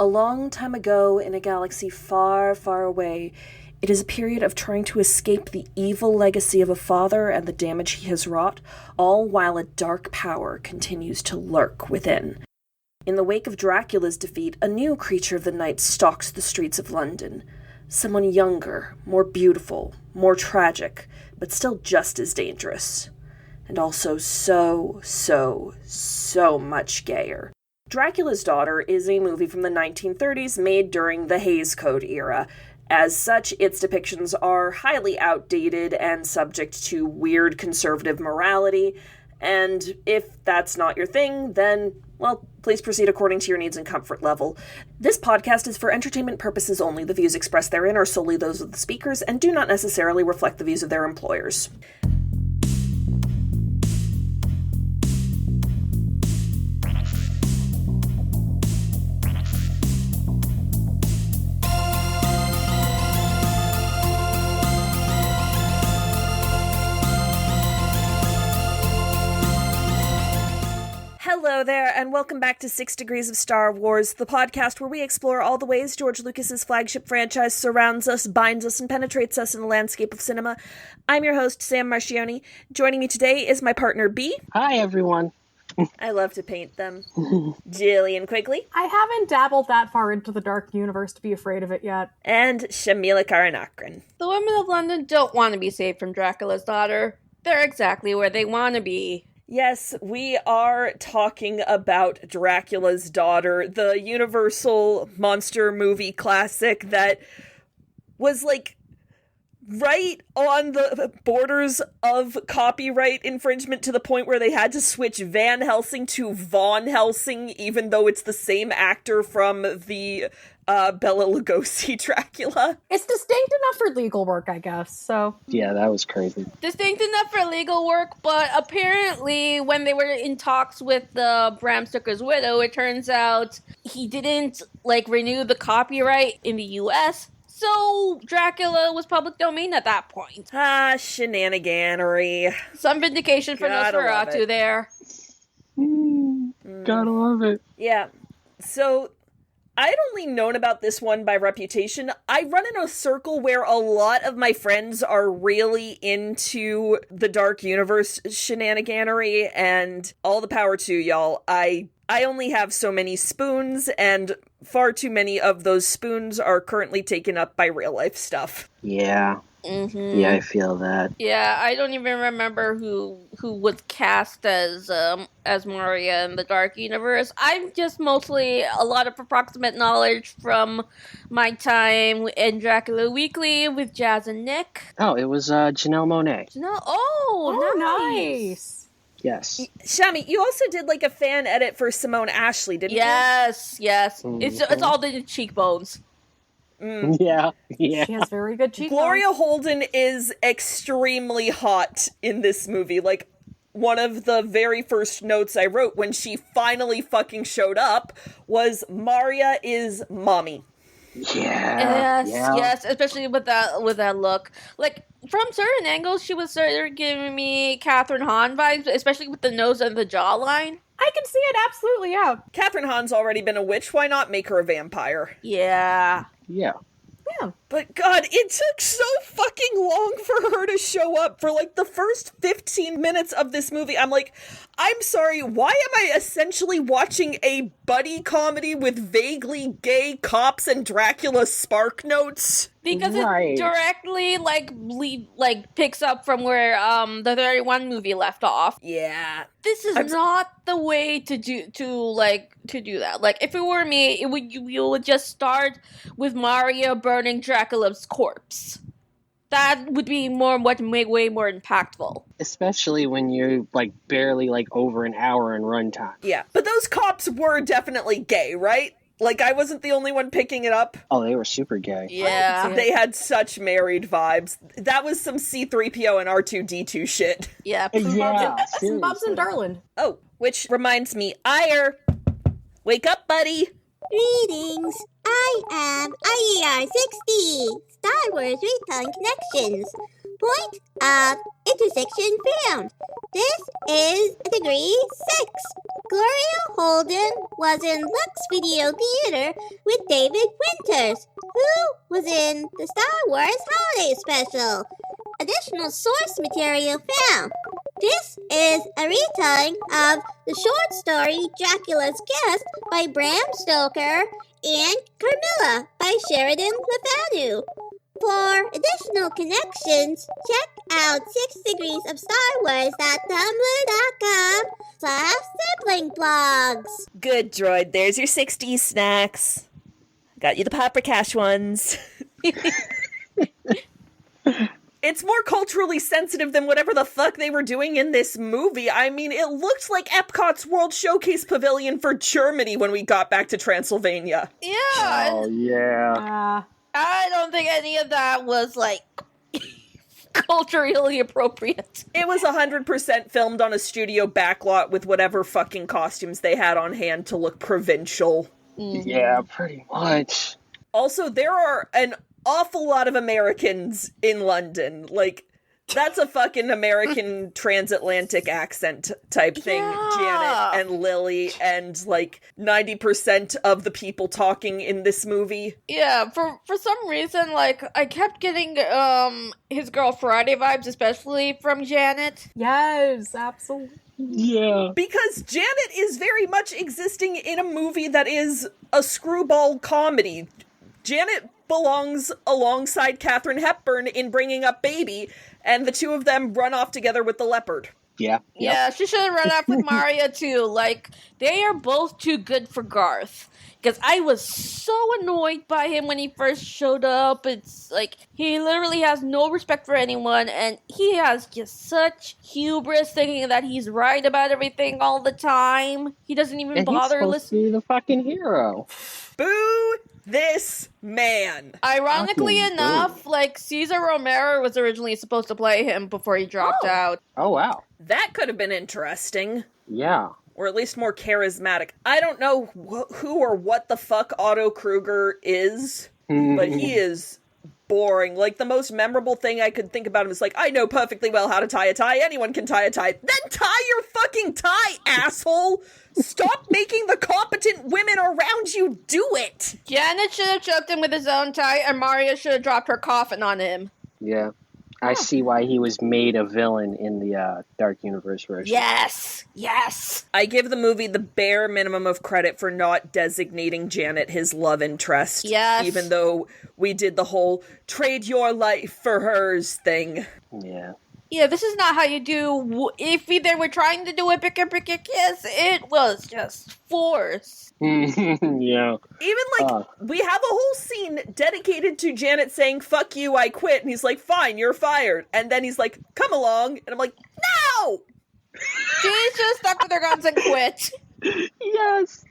A long time ago, in a galaxy far, far away, it is a period of trying to escape the evil legacy of a father and the damage he has wrought, all while a dark power continues to lurk within. In the wake of Dracula's defeat, a new creature of the night stalks the streets of London. Someone younger, more beautiful, more tragic, but still just as dangerous. And also so much gayer. Dracula's Daughter is a movie from the 1930s made during the Hays Code era. As such, its depictions are highly outdated and subject to weird conservative morality, and if that's not your thing, then, well, please proceed according to your needs and comfort level. This podcast is for entertainment purposes only. The views expressed therein are solely those of the speakers and do not necessarily reflect the views of their employers. Hello there, and welcome back to 6 Degrees of Star Wars, the podcast where we explore all the ways George Lucas's flagship franchise surrounds us, binds us, and penetrates us in the landscape of cinema. I'm your host, Sam Marchioni. Joining me today is my partner, B. Hi, everyone. I love to paint them. Gillian Quigley. I haven't dabbled that far into the dark universe to be afraid of it yet. And Shamila Karanakran. The women of London don't want to be saved from Dracula's daughter. They're exactly where they want to be. Yes, we are talking about Dracula's Daughter, the Universal monster movie classic that was, like, right on the borders of copyright infringement to the point where they had to switch Van Helsing to Von Helsing, even though it's the same actor from the Bela Lugosi Dracula. It's distinct enough for legal work, I guess, so... Yeah, that was crazy. Distinct enough for legal work, but apparently when they were in talks with Bram Stoker's widow, it turns out he didn't, renew the copyright in the US, so Dracula was public domain at that point. Shenaniganery. Some vindication for Nosferatu there. Gotta love it. Yeah, so... I'd only known about this one by reputation. I run in a circle where a lot of my friends are really into the Dark Universe shenaniganery, and all the power to y'all. I only have so many spoons, and far too many of those spoons are currently taken up by real-life stuff. Yeah. Mm-hmm. Yeah, I feel that. Yeah, I don't even remember who was cast as Maria in the Dark Universe. I'm just mostly a lot of approximate knowledge from my time in Dracula Weekly with Jazz and Nick. Oh, it was Janelle Monáe. Nice. Yes. Shami, you also did a fan edit for Simone Ashley, didn't you? Yes. Mm-hmm. It's all the cheekbones. Yeah. She has very good cheekbones. Gloria Holden is extremely hot in this movie. One of the very first notes I wrote when she finally fucking showed up was, Maria is mommy. Yeah. Yes, especially with that look. From certain angles, she was sort of giving me Catherine Hahn vibes, especially with the nose and the jawline. I can see it, absolutely, yeah. Catherine Hahn's already been a witch. Why not make her a vampire? Yeah. Yeah. Yeah. But God, it took so fucking long for her to show up. For the first 15 minutes of this movie, I'm like, I'm sorry, why am I essentially watching a buddy comedy with vaguely gay cops and Dracula spark notes? Because it directly picks up from where the 31 movie left off. Yeah. This is not the way to do that. If it were me, you would just start with Maria burning Dracula's corpse. That would be way more impactful. Especially when you're barely over an hour in runtime. Yeah. But those cops were definitely gay, right? I wasn't the only one picking it up. Oh, they were super gay. Yeah. They had such married vibes. That was some C-3PO and R2-D2 shit. Yeah. Some Bubs and Darlin. Oh, which reminds me, Ire, wake up, buddy. Greetings, I am IER60, Star Wars Retelling Connections. Point of intersection found. This is degree 6. Gloria Holden was in Lux Video Theater with David Winters, who was in the Star Wars Holiday Special. Additional source material found. This is a retelling of the short story Dracula's Guest by Bram Stoker and Carmilla by Sheridan LeFanu. For additional connections, check out 6 Degrees of Star Wars.tumblr.com/sibling blogs. Good, droid. There's your 60s snacks. Got you the Papa Cash ones. It's more culturally sensitive than whatever the fuck they were doing in this movie. I mean, it looked like Epcot's World Showcase Pavilion for Germany when we got back to Transylvania. Yeah. Oh, yeah. I don't think any of that was, like, culturally appropriate. It was 100% filmed on a studio backlot with whatever fucking costumes they had on hand to look provincial. Mm-hmm. Yeah, pretty much. Also, there are an awful lot of Americans in London. Like, that's a fucking American transatlantic accent type thing. Yeah. Janet and Lily and, like, 90% of the people talking in this movie. Yeah, for some reason, like, I kept getting, his girl Friday vibes, especially from Janet. Yes, absolutely. Yeah. Because Janet is very much existing in a movie that is a screwball comedy. Janet belongs alongside Katharine Hepburn in Bringing Up Baby, and the two of them run off together with the leopard. Yeah. Yeah, she should have run off with Maria, too. Like, they are both too good for Garth. Because I was so annoyed by him when he first showed up. It's like, he literally has no respect for anyone, and he has just such hubris thinking that he's right about everything all the time. He doesn't even bother listening. listening. To be the fucking hero. Boo this man. Ironically Fucking enough, like, Cesar Romero was originally supposed to play him before he dropped out. Oh, wow. That could have been interesting. Yeah. Or at least more charismatic. I don't know who or what the fuck Otto Kruger is, but he is boring. Like, the most memorable thing I could think about him is like, I know perfectly well how to tie a tie. Anyone can tie a tie. Then tie your fucking tie, asshole! Stop making the competent women around you do it! Janet should have choked him with his own tie, and Maria should have dropped her coffin on him. Yeah. I see why he was made a villain in the Dark Universe version. Yes! Yes! I give the movie the bare minimum of credit for not designating Janet his love interest. Yes. Even though we did the whole trade your life for hers thing. Yeah. Yeah, this is not how you do... If they were trying to do a pick kiss, it was just forced. Yeah. Even, like, we have a whole scene dedicated to Janet saying, fuck you, I quit. And he's like, fine, you're fired. And then he's like, come along. And I'm like, no! She's just stuck with her guns and quit. Yes.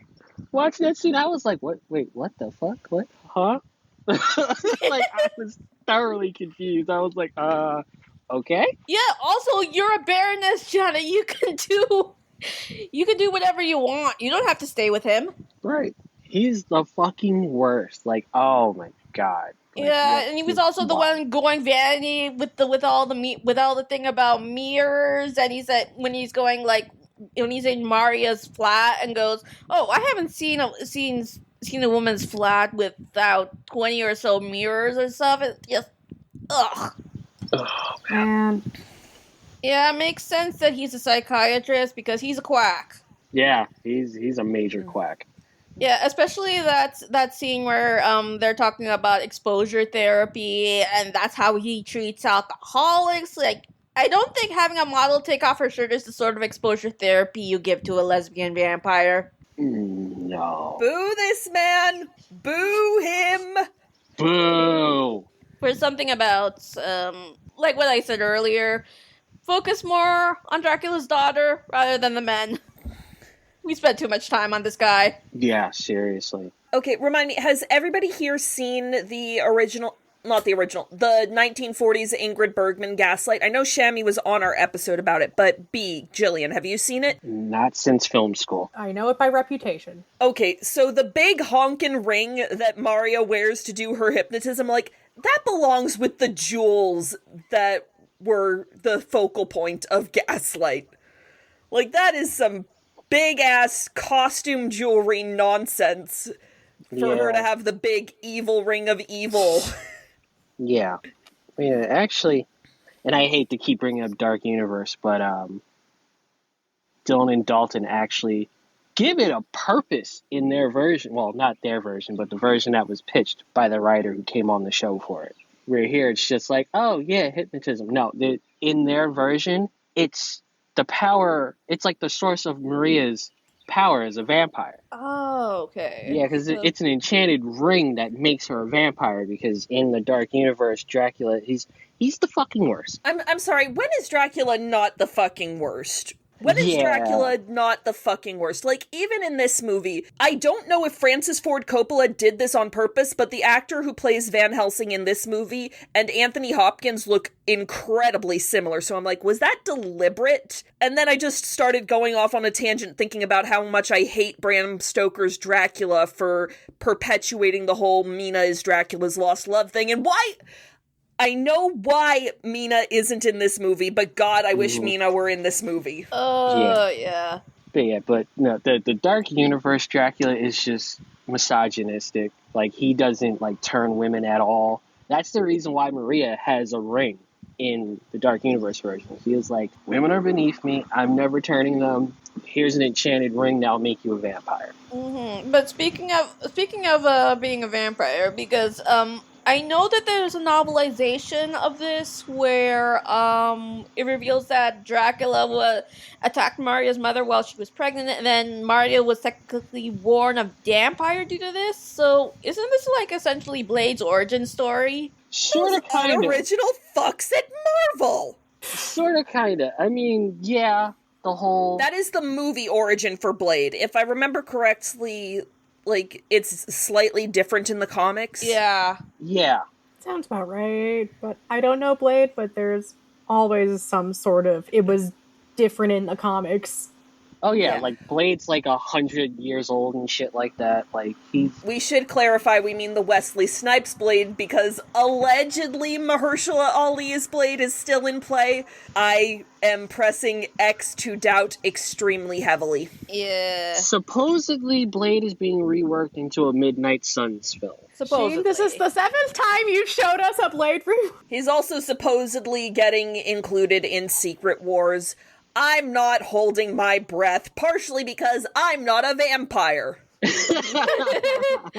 Watching that scene, I was like, what? Wait, what the fuck? What? Huh? Like, I was thoroughly confused. I was like, okay. Yeah, also, you're a baroness, Janet. You can do whatever you want. You don't have to stay with him. Right. He's the fucking worst. Like, oh my god. Like, Yeah, and he was also the one going vanity with all the thing about mirrors, and he said when he's going like when he's in Maria's flat and goes, "Oh, I haven't seen a woman's flat without 20 or so mirrors or stuff." It's just ugh. Oh, Man. Yeah, it makes sense that he's a psychiatrist because he's a quack. yeah, he's a major quack. Yeah, especially that scene where they're talking about exposure therapy, and that's how he treats alcoholics. Like, I don't think having a model take off her shirt is the sort of exposure therapy you give to a lesbian vampire. No. Boo this man! Boo him! Boo! For something about, like what I said earlier, focus more on Dracula's daughter rather than the men. We spent too much time on this guy. Yeah, seriously. Okay, remind me, has everybody here seen the 1940s Ingrid Bergman Gaslight? I know Shami was on our episode about it, but Gillian, have you seen it? Not since film school. I know it by reputation. Okay, so the big honkin' ring that Maria wears to do her hypnotism, like, that belongs with the jewels that were the focal point of Gaslight. Like, that is some big-ass costume jewelry nonsense for her to have the big evil ring of evil. Yeah. Yeah, actually, and I hate to keep bringing up Dark Universe, but Dylan and Dalton actually give it a purpose in their version. Well, not their version, but the version that was pitched by the writer who came on the show for it. Where here it's just like, oh yeah, hypnotism. No, in their version, it's the power. It's like the source of Maria's power as a vampire. Oh, okay. Yeah, because it's an enchanted ring that makes her a vampire. Because in the Dark Universe, Dracula, he's the fucking worst. I'm sorry, when is Dracula not the fucking worst? When is Dracula not the fucking worst? Like, even in this movie, I don't know if Francis Ford Coppola did this on purpose, but the actor who plays Van Helsing in this movie and Anthony Hopkins look incredibly similar. So I'm like, was that deliberate? And then I just started going off on a tangent thinking about how much I hate Bram Stoker's Dracula for perpetuating the whole Mina is Dracula's lost love thing. And why... I know why Mina isn't in this movie, but God, I wish Mina were in this movie. Oh, yeah. But no, the Dark Universe Dracula is just misogynistic. Like, he doesn't, like, turn women at all. That's the reason why Maria has a ring in the Dark Universe version. She is like, women are beneath me, I'm never turning them. Here's an enchanted ring that'll make you a vampire. Mm-hmm. But speaking of being a vampire, because, I know that there's a novelization of this where it reveals that Dracula attacked Maria's mother while she was pregnant, and then Maria was technically born a vampire due to this. So isn't this like essentially Blade's origin story? Sort of, kind of. Original fucks at Marvel. Sort of, kind of. I mean, yeah, the whole... That is the movie origin for Blade. If I remember correctly... Like, it's slightly different in the comics. Yeah. Yeah. Sounds about right, but I don't know Blade, but there's always some sort of, it was different in the comics. Oh yeah, like Blade's like 100 years old and shit like that. Like, he's... We should clarify we mean the Wesley Snipes Blade, because allegedly Mahershala Ali's Blade is still in play. I am pressing X to doubt extremely heavily. Yeah. Supposedly Blade is being reworked into a Midnight Suns film. Supposedly. Shane, this is the 7th time you've showed us a Blade review. He's also supposedly getting included in Secret Wars. I'm not holding my breath, partially because I'm not a vampire.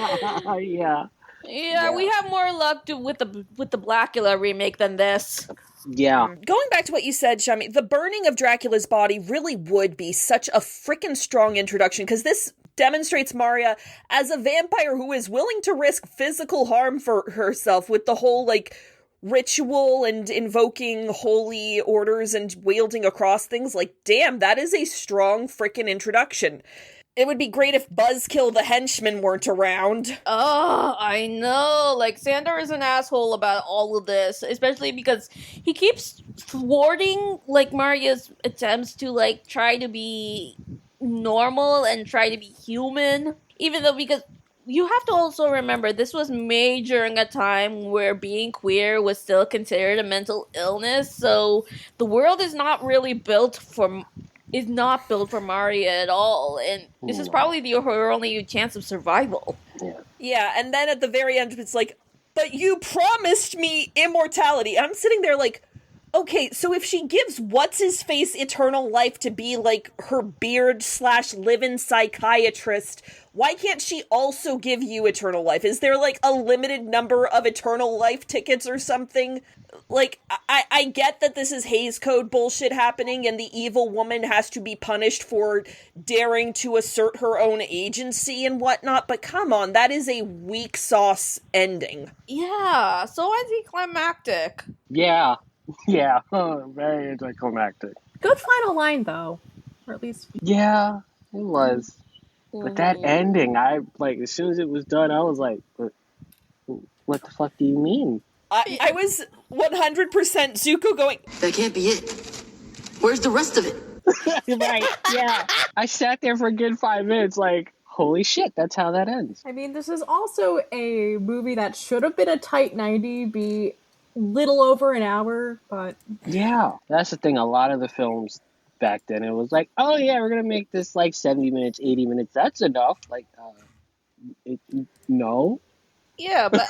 Yeah. Yeah, we have more luck with the Blackula remake than this. Yeah. Going back to what you said, Shami, the burning of Dracula's body really would be such a freaking strong introduction, because this demonstrates Maria as a vampire who is willing to risk physical harm for herself with the whole, like, ritual and invoking holy orders and wielding across things. Like, damn, that is a strong freaking introduction. It would be great if Buzzkill the henchman weren't around. Oh, I know. Like, Sandor is an asshole about all of this, especially because he keeps thwarting, like, Maria's attempts to, like, try to be normal and try to be human. Even though, because you have to also remember, this was made during a time where being queer was still considered a mental illness, so the world is not really built for Maria at all, and this is probably her only chance of survival. Yeah, and then at the very end, it's like, but you promised me immortality. And I'm sitting there like, okay, so if she gives What's-His-Face eternal life to be, like, her beard/live-in psychiatrist, why can't she also give you eternal life? Is there, like, a limited number of eternal life tickets or something? Like, I get that this is Hays Code bullshit happening and the evil woman has to be punished for daring to assert her own agency and whatnot, but come on, that is a weak sauce ending. Yeah, so anticlimactic. Yeah. Yeah. Very anticlimactic. Good final line, though. Or at least... Yeah, it was. But that ending, as soon as it was done, I was like, what the fuck do you mean? I was 100% Zuko going, that can't be it. Where's the rest of it? Right, yeah. I sat there for a good 5 minutes like, holy shit, that's how that ends. I mean, this is also a movie that should have been a tight 90, be little over an hour, but Yeah, that's the thing. A lot of the films back then, it was like, oh yeah, we're gonna make this like 70 minutes, 80 minutes. That's enough. Like, no. Yeah, but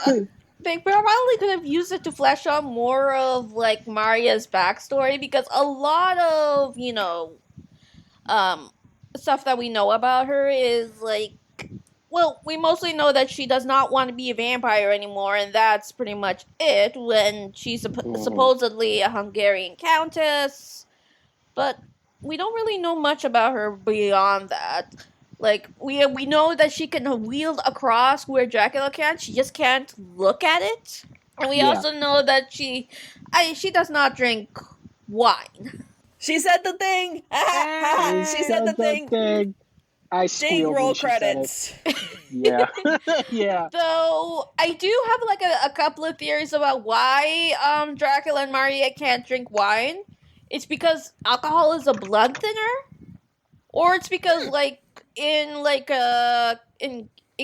they probably could have used it to flesh out more of like Maria's backstory, because a lot of, stuff that we know about her is like, well, we mostly know that she does not want to be a vampire anymore, and that's pretty much it. When she's supposedly a Hungarian countess, but we don't really know much about her beyond that. Like, we know that she can wield a cross where Dracula can't. She just can't look at it. And we also know that she does not drink wine. She said the thing! She said the thing! I Ding, roll credits. Yeah. Yeah. So, I do have like a couple of theories about why Dracula and Maria can't drink wine. It's because alcohol is a blood thinner, or it's because in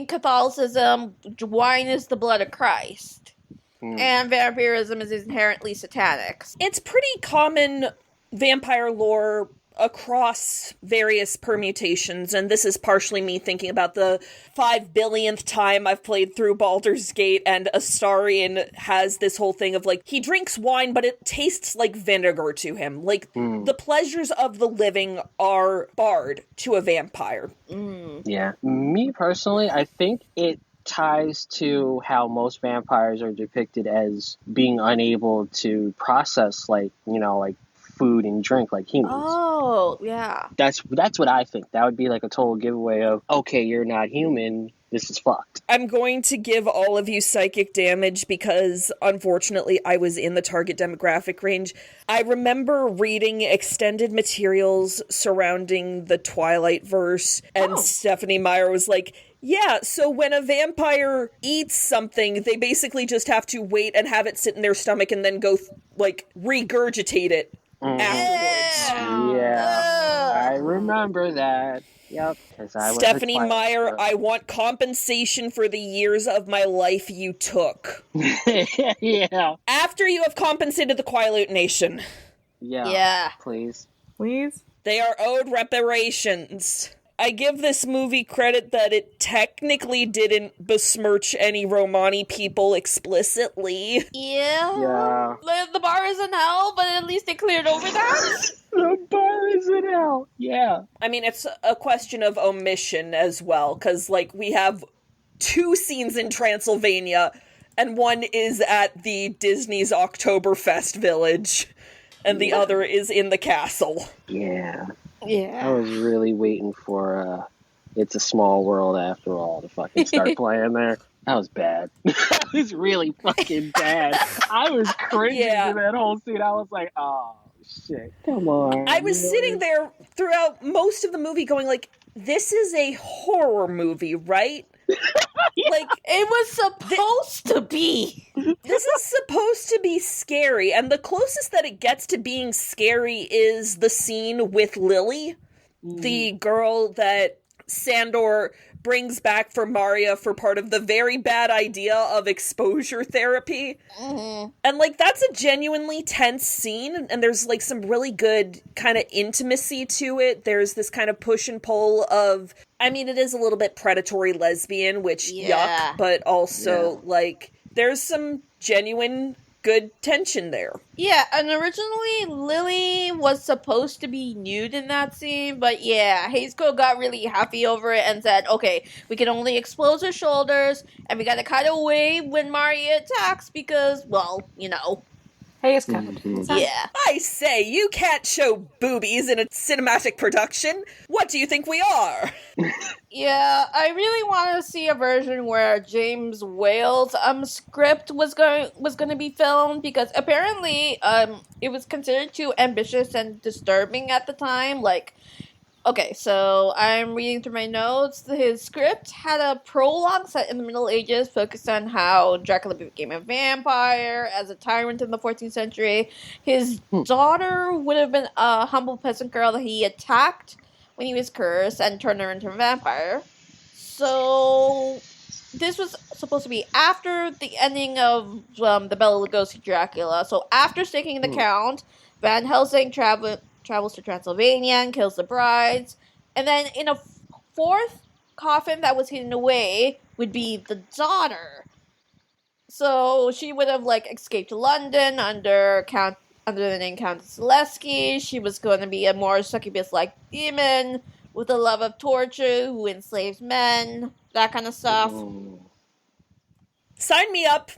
Catholicism, wine is the blood of Christ, and vampirism is inherently satanic. It's pretty common vampire lore across various permutations, and this is partially me thinking about the 5 billionth time I've played through Baldur's Gate, and Astarion has this whole thing of, like, he drinks wine, but it tastes like vinegar to him. Like, the pleasures of the living are barred to a vampire. Yeah. Me, personally, I think it ties to how most vampires are depicted as being unable to process, like, food and drink like humans. Oh, yeah. That's what I think. That would be like a total giveaway of, okay, you're not human, this is fucked. I'm going to give all of you psychic damage because, unfortunately, I was in the target demographic range. I remember reading extended materials surrounding the Twilight verse, and Stephanie Meyer was like, yeah, so when a vampire eats something, they basically just have to wait and have it sit in their stomach and then go, regurgitate it afterwards. Yeah, I remember that. Yep. Stephanie Meyer, I want compensation for the years of my life you took. Yeah. After you have compensated the Quileute Nation. Yeah. Please. They are owed reparations. I give this movie credit that it technically didn't besmirch any Romani people explicitly. Yeah. The bar is in hell, but at least they cleared over that. The bar is in hell. Yeah. I mean, it's a question of omission as well, because, we have 2 scenes in Transylvania, and one is at the Disney's Oktoberfest village, and the other is in the castle. Yeah. Yeah. I was really waiting for It's a Small World After All to fucking start playing there. That was bad. That was really fucking bad. I was cringing to that whole scene. I was like, oh, shit. Come on. I was sitting there throughout most of the movie going this is a horror movie, right? It was supposed to be. This is supposed to be scary, and the closest that it gets to being scary is the scene with Lily, the girl that Sandor brings back for Maria for part of the very bad idea of exposure therapy. And, that's a genuinely tense scene, and there's, some really good kind of intimacy to it. There's this kind of push and pull of, I mean, it is a little bit predatory lesbian, which, yuck, but also, there's some genuine good tension there. Yeah, and originally Lily was supposed to be nude in that scene, but Hazeco got really happy over it and said, okay, we can only expose her shoulders, and we gotta cut away when Maria attacks because, Yeah. I say, you can't show boobies in a cinematic production. What do you think we are? Yeah, I really want to see a version where James Whale's script was going to be filmed, because apparently it was considered too ambitious and disturbing at the time. Okay, so I'm reading through my notes. His script had a prologue set in the Middle Ages focused on how Dracula became a vampire as a tyrant in the 14th century. His daughter would have been a humble peasant girl that he attacked when he was cursed and turned her into a vampire. So this was supposed to be after the ending of the Bela Lugosi Dracula. So after taking the count, Van Helsing travels to Transylvania and kills the brides. And then in a fourth coffin that was hidden away would be the daughter. So she would have escaped to London under the name Countess Zaleski. She was going to be a more succubus-like demon with a love of torture who enslaves men, that kind of stuff. Sign me up.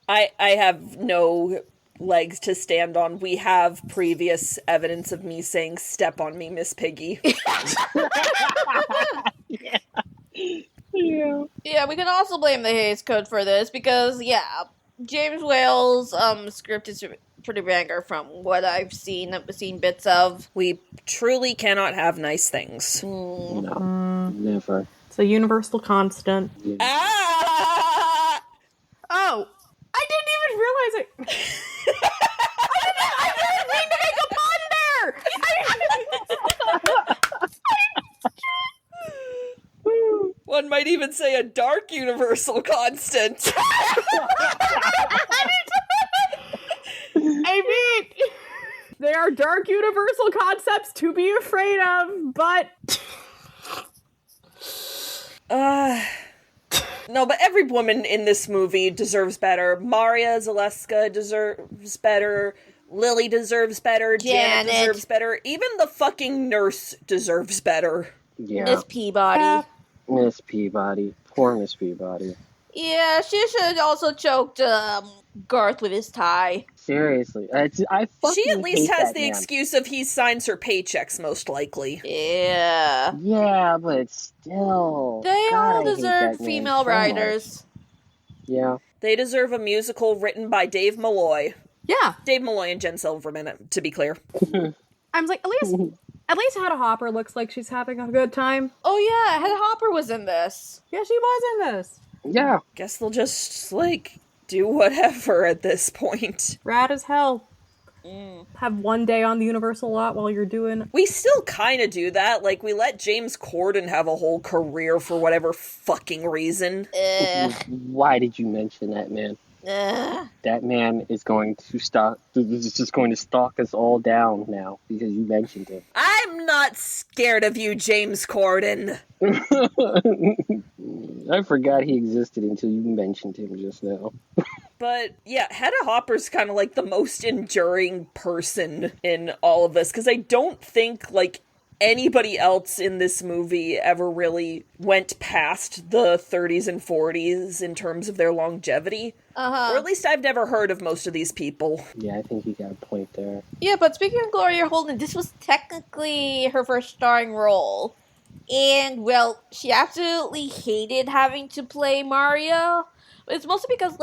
I have no legs to stand on. We have previous evidence of me saying, "Step on me, Miss Piggy." Yeah, we can also blame the Hays Code for this because, James Whale's script is pretty banger from what I've seen bits of. We truly cannot have nice things. No, never. It's a universal constant. Yeah. Ah! Oh, I didn't even realize it. I didn't mean to make a pun there. One might even say a dark universal constant. I mean, they are dark universal concepts to be afraid of, but... No, but every woman in this movie deserves better. Maria Zaleska deserves better. Lily deserves better. Janet deserves better. Even the fucking nurse deserves better. Yeah. Miss Peabody. Miss Peabody. Poor Miss Peabody. Yeah, she should have also choked Garth with his tie. Seriously. I fucking She at least hate has that the man. excuse of he signs her paychecks, most likely. Yeah. Yeah, but still. They God, all I hate deserve that man female so much. writers. Yeah. They deserve a musical written by Dave Malloy. Yeah. Dave Malloy and Jen Silverman, to be clear. I was like, at least Hedda Hopper looks like she's having a good time. Oh yeah, Hedda Hopper was in this. Yeah, she was in this. Yeah. Guess they'll just, do whatever at this point. Rad as hell. Have one day on the Universal lot while you're doing... We still kind of do that. We let James Corden have a whole career for whatever fucking reason. Why did you mention that man? That man is going to just going to stalk us all down now because you mentioned him. I'm not scared of you, James Corden. I forgot he existed until you mentioned him just now. But, yeah, Hedda Hopper's kind of, the most enduring person in all of this, because I don't think, anybody else in this movie ever really went past the 30s and 40s in terms of their longevity. Or at least I've never heard of most of these people. Yeah, I think you got a point there. Yeah, but speaking of Gloria Holden, this was technically her first starring role. And, well, she absolutely hated having to play Maria. But it's mostly because,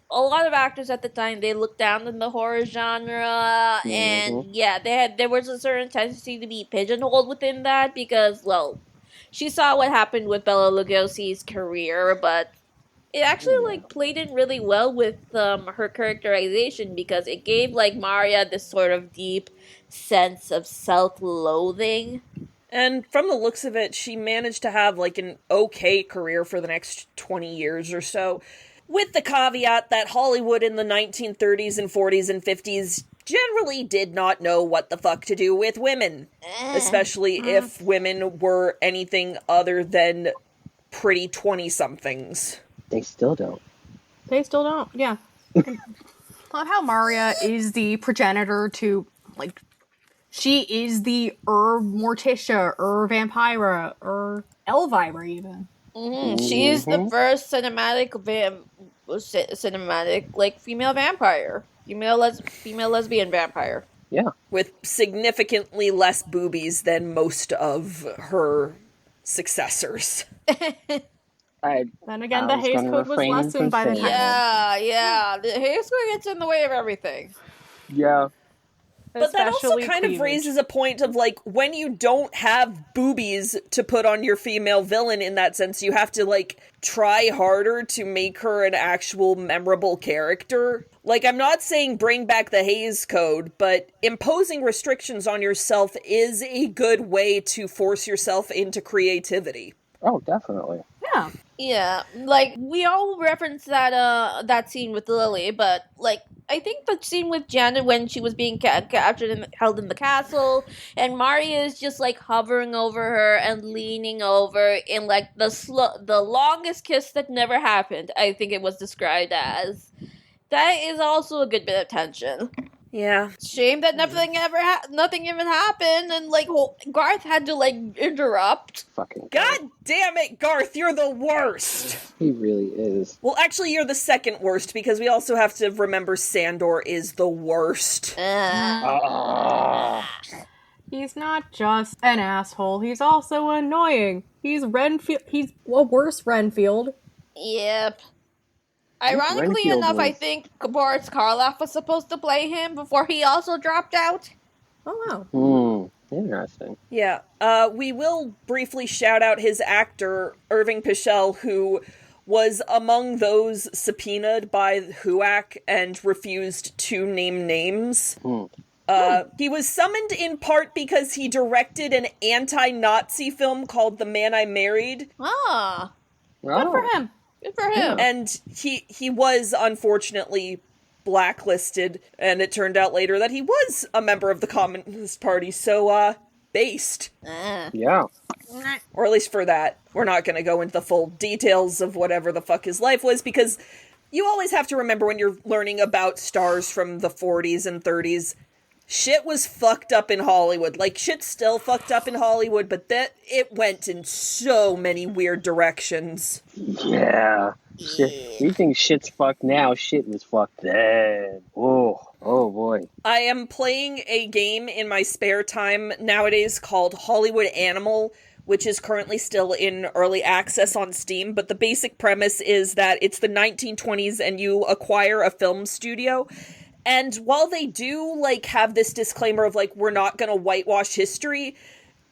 a lot of actors at the time, they looked down in the horror genre, and there was a certain tendency to be pigeonholed within that because, well, she saw what happened with Bela Lugosi's career, but it actually played in really well with her characterization because it gave Maria this sort of deep sense of self-loathing. And from the looks of it, she managed to have an okay career for the next 20 years or so. With the caveat that Hollywood in the 1930s and 40s and 50s generally did not know what the fuck to do with women. Especially if women were anything other than pretty 20-somethings. They still don't. They still don't, yeah. I love how Maria is the progenitor to, she is the Morticia, Vampira, Elvira even. She is the first cinematic female vampire. Female lesbian vampire. Yeah. With significantly less boobies than most of her successors. Then again, the Hays Code was lessened by the time. Yeah. The Hays Code gets in the way of everything. Yeah. But that also Especially kind of cleavage. raises a point of, like, when you don't have boobies to put on your female villain in that sense, you have to, like, try harder to make her an actual memorable character. Like, I'm not saying bring back the Hays Code, but imposing restrictions on yourself is a good way to force yourself into creativity. Oh, definitely. Yeah. Yeah, like we all reference that scene with Lily, but like I think the scene with Janet when she was being captured and held in the castle, and Maria is just like hovering over her and leaning over in like the longest kiss that never happened. I think it was described as. That is also a good bit of tension. Yeah. Shame that nothing even happened, and like Garth had to like interrupt. Fucking God damn it, Garth, you're the worst! He really is. Well, actually, you're the second worst, because we also have to remember Sandor is the worst. He's not just an asshole, he's also annoying. He's Renfield. He's a worse Renfield. Yep. Ironically Renfield enough, I was- think Boris Karloff was supposed to play him before he also dropped out. Oh, wow. Interesting. Yeah, we will briefly shout out his actor, Irving Pichel, who was among those subpoenaed by HUAC and refused to name names. He was summoned in part because he directed an anti-Nazi film called The Man I Married, Ah, Good for him. good for him. and he was unfortunately blacklisted, and it turned out later that he was a member of the Communist Party, so, based. Yeah. Or at least for that. We're not going to go into the full details of whatever the fuck his life was, because you always have to remember when you're learning about stars from the 40s and 30s, shit was fucked up in Hollywood. Like, shit's still fucked up in Hollywood, but it went in so many weird directions. Yeah. Shit. We think shit's fucked now. Shit was fucked then. Oh boy. I am playing a game in my spare time nowadays called Hollywood Animal, which is currently still in early access on Steam, but the basic premise is that it's the 1920s and you acquire a film studio. And while they do, like, have this disclaimer of, like, we're not gonna whitewash history,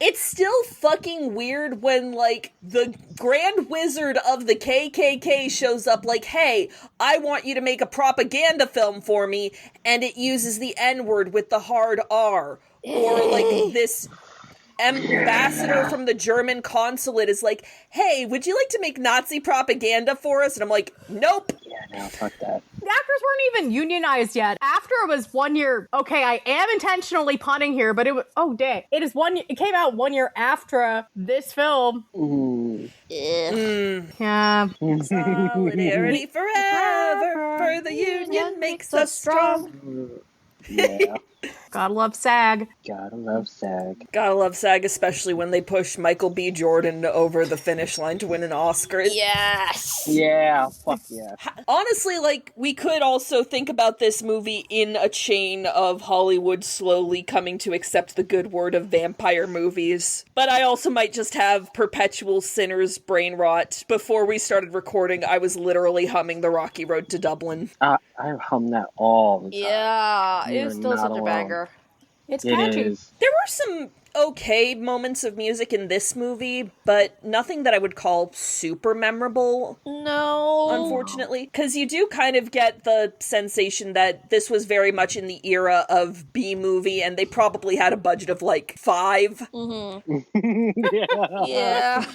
it's still fucking weird when, like, the Grand Wizard of the KKK shows up like, hey, I want you to make a propaganda film for me, and it uses the N-word with the hard R. Or, like, this ambassador from the German consulate is like, hey, would you like to make Nazi propaganda for us? And I'm like, nope. Yeah, no, fuck that. The actors weren't even unionized yet. After it was 1 year, okay, I am intentionally punning here, but it was, oh dang. It came out 1 year after this film. Yeah. Solidarity forever, for the union makes us strong. Yeah. Gotta love SAG. Gotta love SAG. Gotta love SAG, especially when they push Michael B. Jordan over the finish line to win an Oscar. Yes. Yeah, fuck yeah. Honestly, like, we could also think about this movie in a chain of Hollywood slowly coming to accept the good word of vampire movies. But I also might just have perpetual sinner's brain rot. Before we started recording, I was literally humming The Rocky Road to Dublin. I hum that all the time. Yeah, You're it's still not such a alone. banger. It's It catchy. is. There were some okay moments of music in this movie, but nothing that I would call super memorable, No. unfortunately. Because you do kind of get the sensation that this was very much in the era of B-movie, and they probably had a budget of, like, 5. Yeah.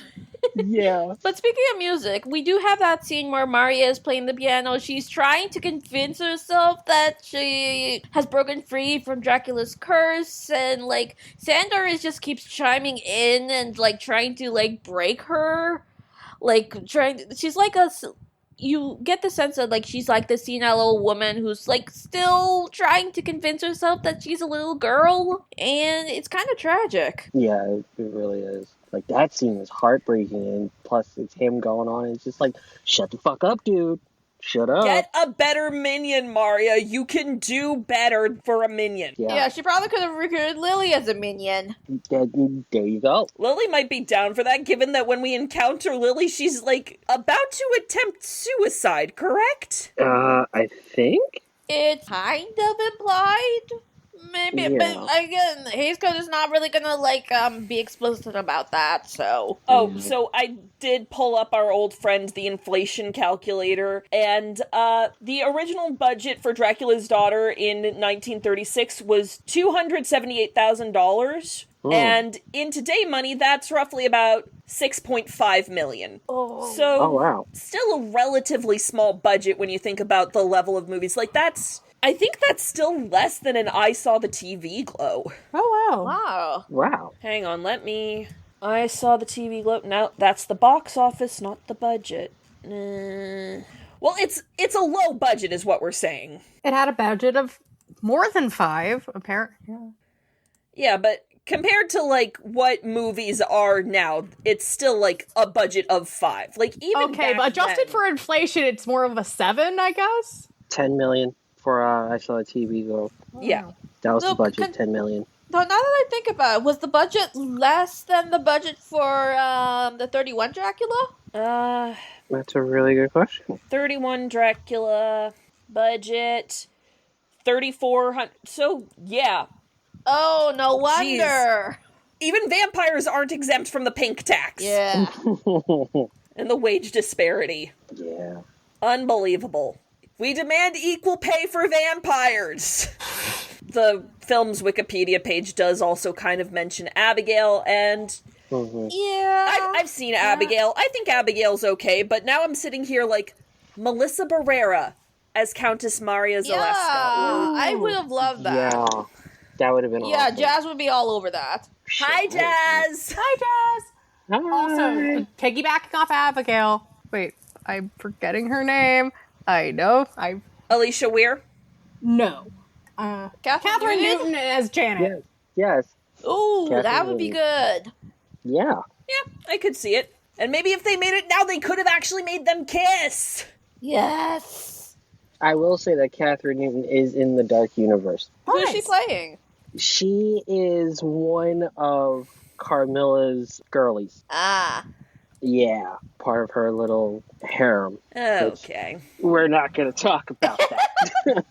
Yeah. But speaking of music, we do have that scene where Maria is playing the piano. She's trying to convince herself that she has broken free from Dracula's curse, and like Sandor just keeps chiming in and like trying to like break her, she's like you get the sense that like she's like the senile old woman who's like still trying to convince herself that she's a little girl, and it's kind of tragic. Yeah, it really is. Like, that scene is heartbreaking, and plus it's him going on, and it's just like, shut the fuck up, dude. Shut up. Get a better minion, Maria. You can do better for a minion. Yeah, she probably could have recruited Lily as a minion. There you go. Lily might be down for that, given that when we encounter Lily, she's, like, about to attempt suicide, correct? I think? It's kind of implied. Maybe, Yeah. but again, Hays Code is not really gonna be explicit about that. So Oh, so I did pull up our old friend, the inflation calculator, and the original budget for Dracula's Daughter in 1936 was $278,000, and in today money, that's roughly about $6.5 million. Oh. So, Oh, wow. still a relatively small budget when you think about the level of movies. Like, I think that's still less than an I Saw the TV Glow. Oh, wow. Wow. Wow. Hang on, I Saw the TV Glow. No, that's the box office, not the budget. Well, it's a low budget is what we're saying. It had a budget of more than 5, apparently. Yeah. Yeah, but compared to, like, what movies are now, it's still, like, a budget of 5. Like, even Okay, but adjusted for inflation, it's more of a 7, I guess? 10 million for I Saw a TV Go. Yeah. That was the Look, budget, 10 million. So now that I think about it, was the budget less than the budget for the 31 Dracula? That's a really good question. 31 Dracula, budget, 3,400. So, yeah. Oh, no wonder. Even vampires aren't exempt from the pink tax. Yeah. And the wage disparity. Yeah. Unbelievable. We demand equal pay for vampires. The film's Wikipedia page does also kind of mention Abigail, and Yeah. I've seen Abigail. I think Abigail's okay, but now I'm sitting here like, Melissa Barrera as Countess Maria Zaleska. Yeah. I would have loved that. Yeah. That would have been Yeah, awesome. Jazz would be all over that. Hi, Jazz! Hi, Jazz! Hi. Also, piggybacking off Abigail. Wait, I'm forgetting her name. I know. Alicia Weir? No. Newton? Catherine Newton as Janet. Yes. Ooh, Catherine that would be Newton. good. Yeah. Yeah, I could see it. And maybe if they made it now, they could have actually made them kiss. Yes. I will say that Catherine Newton is in the Dark Universe. Who is she playing? She is one of Carmilla's girlies. Ah. Yeah, part of her little harem. Okay. We're not going to talk about that.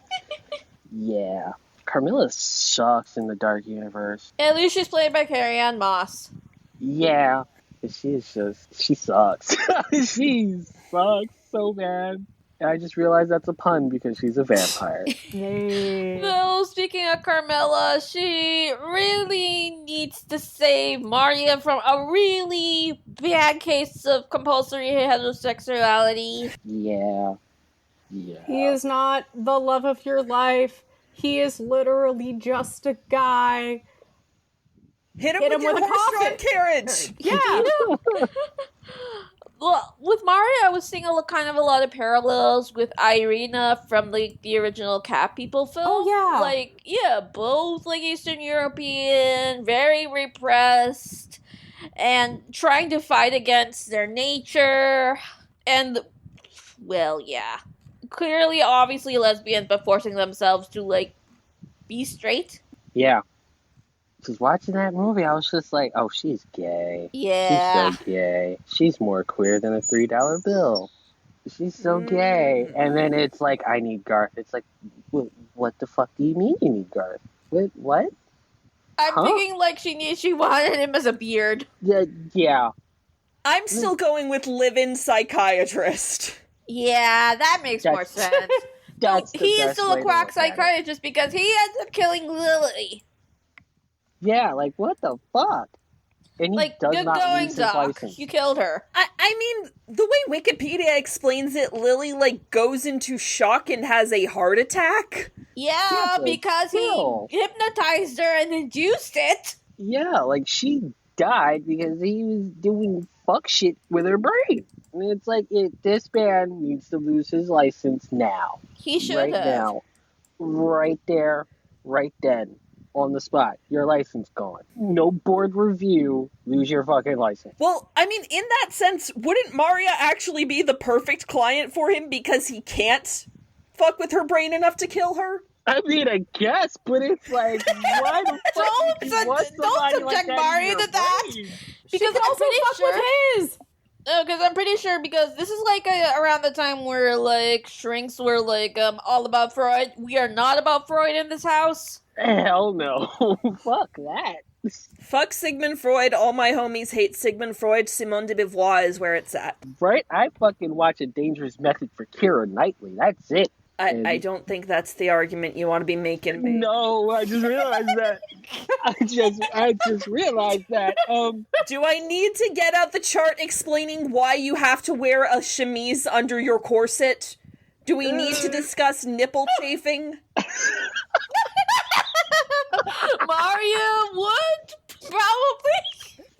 Yeah. Carmilla sucks in the Dark Universe. At least she's played by Carrie-Anne Moss. Yeah. She sucks. She sucks so bad. And I just realized that's a pun because she's a vampire. Yay. So, speaking of Carmilla, she really needs to save Maria from a really bad case of compulsory heterosexuality. Yeah. He is not the love of your life. He is literally just a guy. Hit him with your with a horse-drawn coffin. carriage! Yeah. Well, with Maria, I was seeing a lot of parallels with Irina from the original Cat People film. Oh, yeah. Both Eastern European, very repressed, and trying to fight against their nature, and clearly, obviously lesbians, but forcing themselves to be straight. Yeah. Just watching that movie, I was just like, oh, she's gay. Yeah. She's so gay. She's more queer than a $3 bill. She's so gay. And then it's like, I need Garth. It's like, what the fuck do you mean you need Garth? What? I'm thinking she wanted him as a beard. Yeah. I'm still going with live-in psychiatrist. Yeah, that makes more sense. That's He is still a quack psychiatrist because he ends up killing Lily. Yeah, what the fuck? And he does good not going, lose his Doc. license. You killed her. I mean, the way Wikipedia explains it, Lily, goes into shock and has a heart attack. Yeah, but because still. he hypnotized her and induced it. Yeah, she died because he was doing fuck shit with her brain. I mean, it's this man needs to lose his license now. He should Right have. now. Right there. Right then. On the spot. Your license gone. No board review. Lose your fucking license. Well, I mean, in that sense, wouldn't Maria actually be the perfect client for him because he can't fuck with her brain enough to kill her? I mean, I guess, but it's why the fuck would you want somebody don't like subject that in Maria your to that. brain? Because can also fuck with his. Because I'm pretty sure, because this is around the time where shrinks were all about Freud. We are not about Freud in this house. Hell no. Fuck that. Fuck Sigmund Freud. All my homies hate Sigmund Freud. Simone de Beauvoir is where it's at. Right? I fucking watch A Dangerous Method for Keira Knightley. That's it. I don't think that's the argument you want to be making, babe. No, I just realized that. I just realized that. Do I need to get out the chart explaining why you have to wear a chemise under your corset? Do we need to discuss nipple chafing? Mario would probably.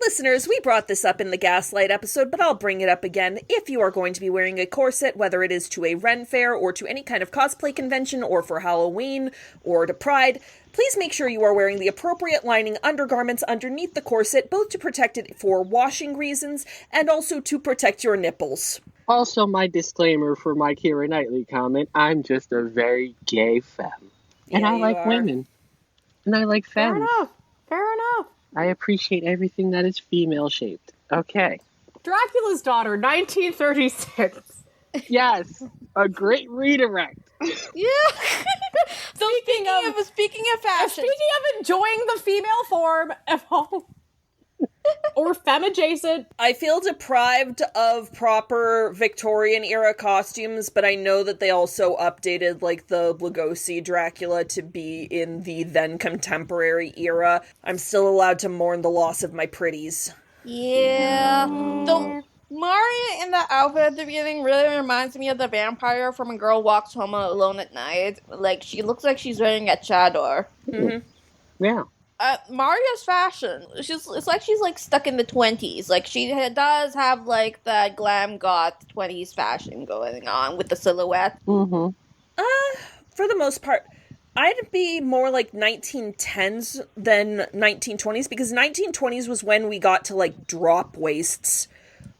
Listeners, we brought this up in the Gaslight episode, but I'll bring it up again. If you are going to be wearing a corset, whether it is to a Ren Fair or to any kind of cosplay convention or for Halloween or to Pride, please make sure you are wearing the appropriate lining undergarments underneath the corset, both to protect it for washing reasons and also to protect your nipples. Also, my disclaimer for my Keira Knightley comment, I'm just a very gay femme. And Yeah, I you like are. women. And I like Fair femmes. enough. Fair enough. I appreciate everything that is female-shaped. Okay. Dracula's Daughter, 1936. Yes, a great redirect. Yeah. So speaking of fashion, Speaking of enjoying the female form of home or femme adjacent, I feel deprived of proper Victorian era costumes, but I know that they also updated like the Lugosi Dracula to be in the then contemporary era. I'm still allowed to mourn the loss of my pretties. yeah. So Maria in the outfit at the beginning really reminds me of the vampire from A Girl Walks Home Alone at Night. Like, she looks like she's wearing a chador. Yeah. Maria's fashion, it's like she's like stuck in the 20s. Like, she does have like that glam goth 20s fashion going on with the silhouette. Mm-hmm. For the most part, I'd be more like 1910s than 1920s, because 1920s was when we got to like drop waists,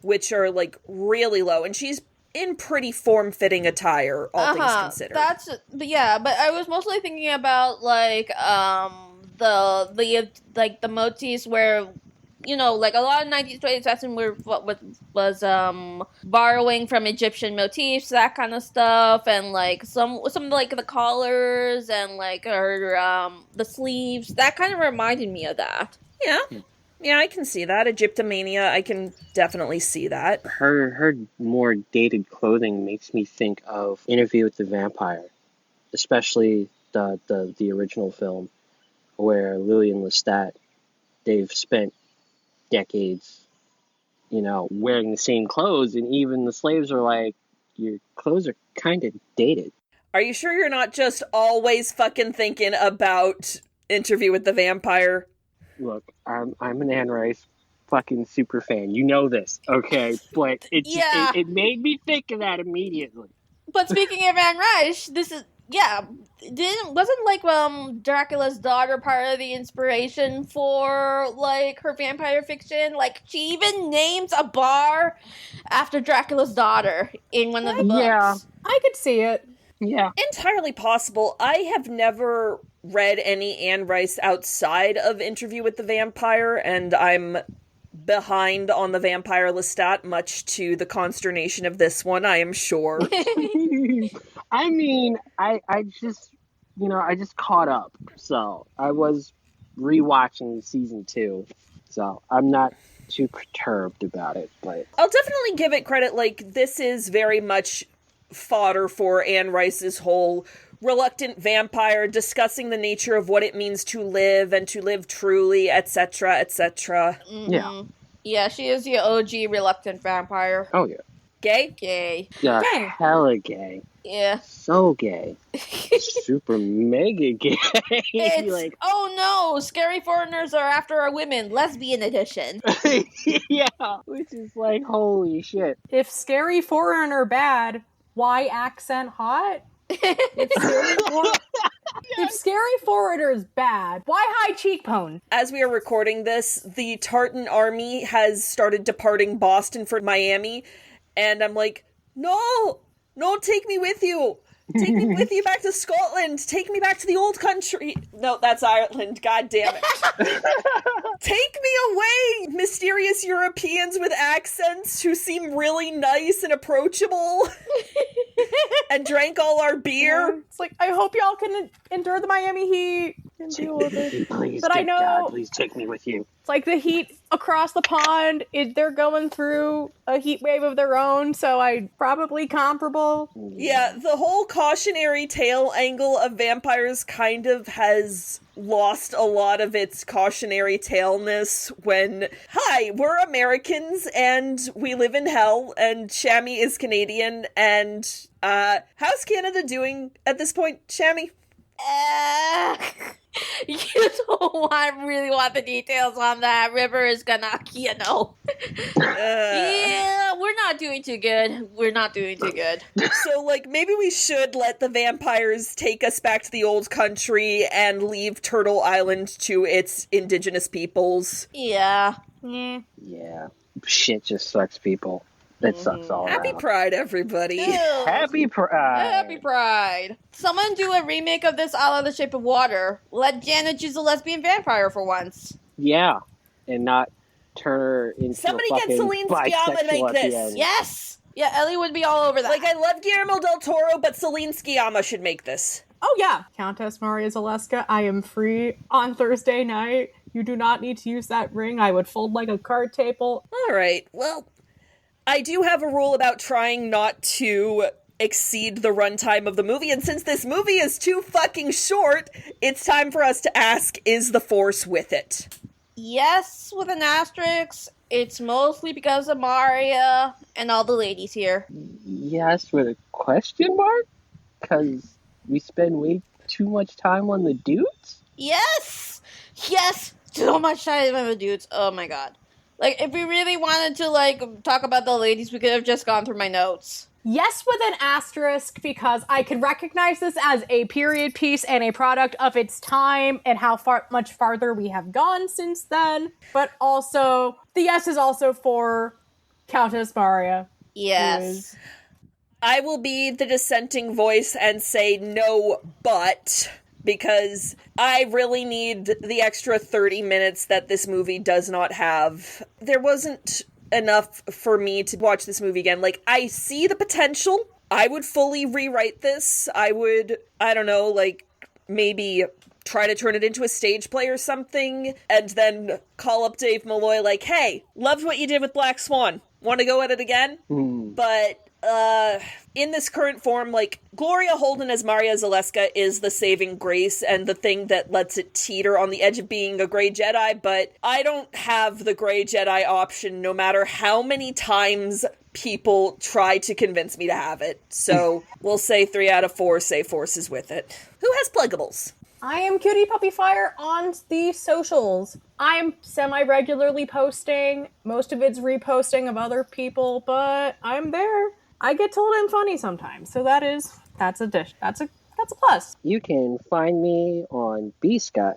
which are like really low, and she's in pretty form-fitting attire, all things considered. But I was mostly thinking about like the motifs where, you know, like a lot of 1920s fashion was borrowing from Egyptian motifs, that kind of stuff, and like some like the collars and like her the sleeves, that kind of reminded me of that. Yeah, I can see that. Egyptomania, I can definitely see that. Her more dated clothing makes me think of Interview with the Vampire, especially the original film, where Lily and Lestat, they've spent decades, you know, wearing the same clothes, and even the slaves are like, your clothes are kind of dated. Are you sure you're not just always fucking thinking about Interview with the Vampire? Look, I'm an Anne Rice fucking super fan. You know this, okay? But it made me think of that immediately. But speaking of Anne Rice, this is wasn't like Dracula's Daughter part of the inspiration for like her vampire fiction? Like, she even names a bar after Dracula's daughter in one of the books. Yeah. I could see it. Yeah. Entirely possible. I have never read any Anne Rice outside of Interview with the Vampire, and I'm behind on the Vampire Lestat, much to the consternation of this one, I am sure. I mean, I just caught up. So I was rewatching season 2. So I'm not too perturbed about it, but I'll definitely give it credit, like, this is very much fodder for Anne Rice's whole reluctant vampire, discussing the nature of what it means to live and to live truly, etc., etc. Mm-hmm. Yeah. Yeah, she is the OG reluctant vampire. Oh yeah. Gay? Gay. Yeah, Gay. hella gay. Yeah. So gay. Super mega gay. It's, like, oh no, scary foreigners are after our women, lesbian edition. yeah, which is like, holy shit. If scary foreigner bad, why accent hot? If scary foreigner's bad, why high cheekbone? As we are recording this, the Tartan army has started departing Boston for Miami, and I'm like, no, take me with you. Take me with you back to Scotland. Take me back to the old country. No, that's Ireland. God damn it. Take me away, mysterious Europeans with accents who seem really nice and approachable and drank all our beer. It's like, I hope y'all can endure the Miami heat. can deal with it. Please, But I know God, please take me with you. it's like the heat across the pond. They're going through a heat wave of their own, so probably comparable. Yeah, the whole cautionary tale angle of vampires kind of has lost a lot of its cautionary taleness when, hi, we're Americans and we live in hell and Shami is Canadian and, how's Canada doing at this point, Shami? You don't really want the details on that. River is gonna, yeah, we're not doing too good. We're not doing too good. So, like, maybe we should let the vampires take us back to the old country and leave Turtle Island to its indigenous peoples. Yeah. Yeah. Shit just sucks, people. It sucks all Happy around. Pride, everybody. Ew. Happy Pride. Happy Pride. Someone do a remake of this a la The Shape of Water. Let Janet choose a lesbian vampire for once. Yeah. And not turn her into Somebody a get fucking Celine Sciamma to make bisexual at the this. end. Yes! Yeah, Ellie would be all over that. Like, I love Guillermo del Toro, but Celine Sciamma should make this. Oh yeah, Countess Maria Zaleska, I am free on Thursday night. You do not need to use that ring. I would fold like a card table. All right, well, I do have a rule about trying not to exceed the runtime of the movie, and since this movie is too fucking short, it's time for us to ask, is the Force with it? yes, with an asterisk. It's mostly because of Maria and all the ladies here. Yes, with a question mark? Because we spend way too much time on the dudes? Yes! Yes! So much time on the dudes. Oh my god. Like, if we really wanted to, like, talk about the ladies, we could have just gone through my notes. Yes, with an asterisk, because I can recognize this as a period piece and a product of its time and how much farther we have gone since then. But also, the yes is also for Countess Maria. Yes. I will be the dissenting voice and say no, but, because I really need the extra 30 minutes that this movie does not have. There wasn't enough for me to watch this movie again. Like, I see the potential. I would fully rewrite this. I would, I don't know, like, maybe try to turn it into a stage play or something, and then call up Dave Malloy like, hey, loved what you did with Black Swan. Want to go at it again? But, in this current form, like, Gloria Holden as Maria Zaleska is the saving grace and the thing that lets it teeter on the edge of being a Grey Jedi, but I don't have the Grey Jedi option no matter how many times people try to convince me to have it. So, we'll say 3 out of 4 say Force is with it. Who has pluggables? I am Cutie Puppy Fire on the socials. I'm semi-regularly posting. Most of it's reposting of other people, but I'm there. I get told I'm funny sometimes, so that's a plus. You can find me on BlueSky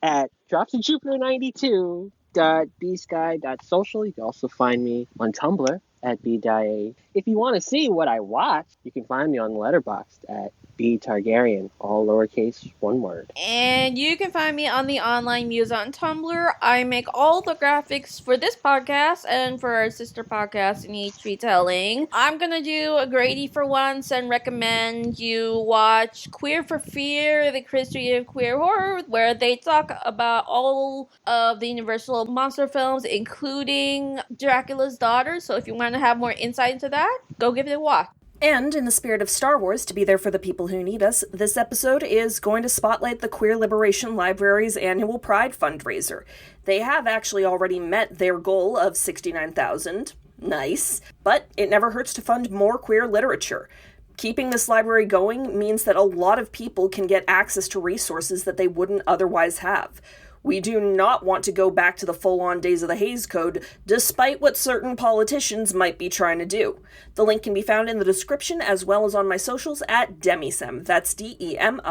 at dropsofjupiter92.bsky.social. You can also find me on Tumblr at bdia. If you want to see what I watch, you can find me on Letterboxd at btargaryen, all lowercase, one word. And you can find me on the online muse on Tumblr. I make all the graphics for this podcast and for our sister podcast in each retelling. I'm gonna do a Grady for once and recommend you watch Queer for Fear, the history of queer horror, where they talk about all of the Universal monster films, including Dracula's daughter. So if you want to have more insight into that, go give it a watch. And in the spirit of Star Wars, to be there for the people who need us, this episode is going to spotlight the Queer Liberation Library's annual Pride fundraiser. They have actually already met their goal of $69,000. Nice. But it never hurts to fund more queer literature. Keeping this library going means that a lot of people can get access to resources that they wouldn't otherwise have. We do not want to go back to the full-on days of the Hays Code, despite what certain politicians might be trying to do. The link can be found in the description as well as on my socials at Demisem. That's DEMISEMME.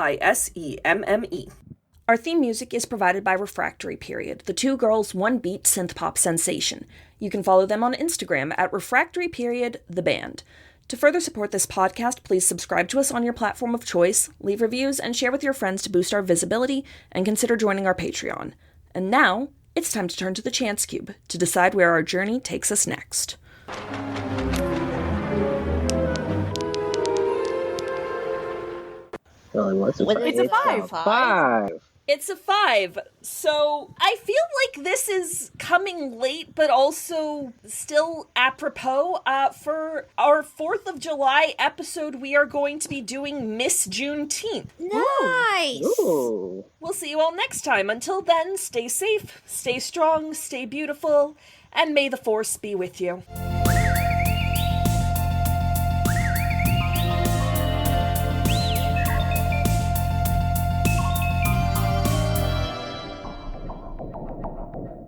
Our theme music is provided by Refractory Period, the two girls, one beat synth-pop sensation. You can follow them on Instagram at Refractory Period, the band. To further support this podcast, please subscribe to us on your platform of choice, leave reviews, and share with your friends to boost our visibility, and consider joining our Patreon. And now, it's time to turn to the Chance Cube to decide where our journey takes us next. Well, what's it? It's a 5. 5. It's a 5. So I feel like this is coming late, but also still apropos. For our 4th of July episode, we are going to be doing Miss Juneteenth. Nice. Ooh. We'll see you all next time. Until then, stay safe, stay strong, stay beautiful, and may the Force be with you.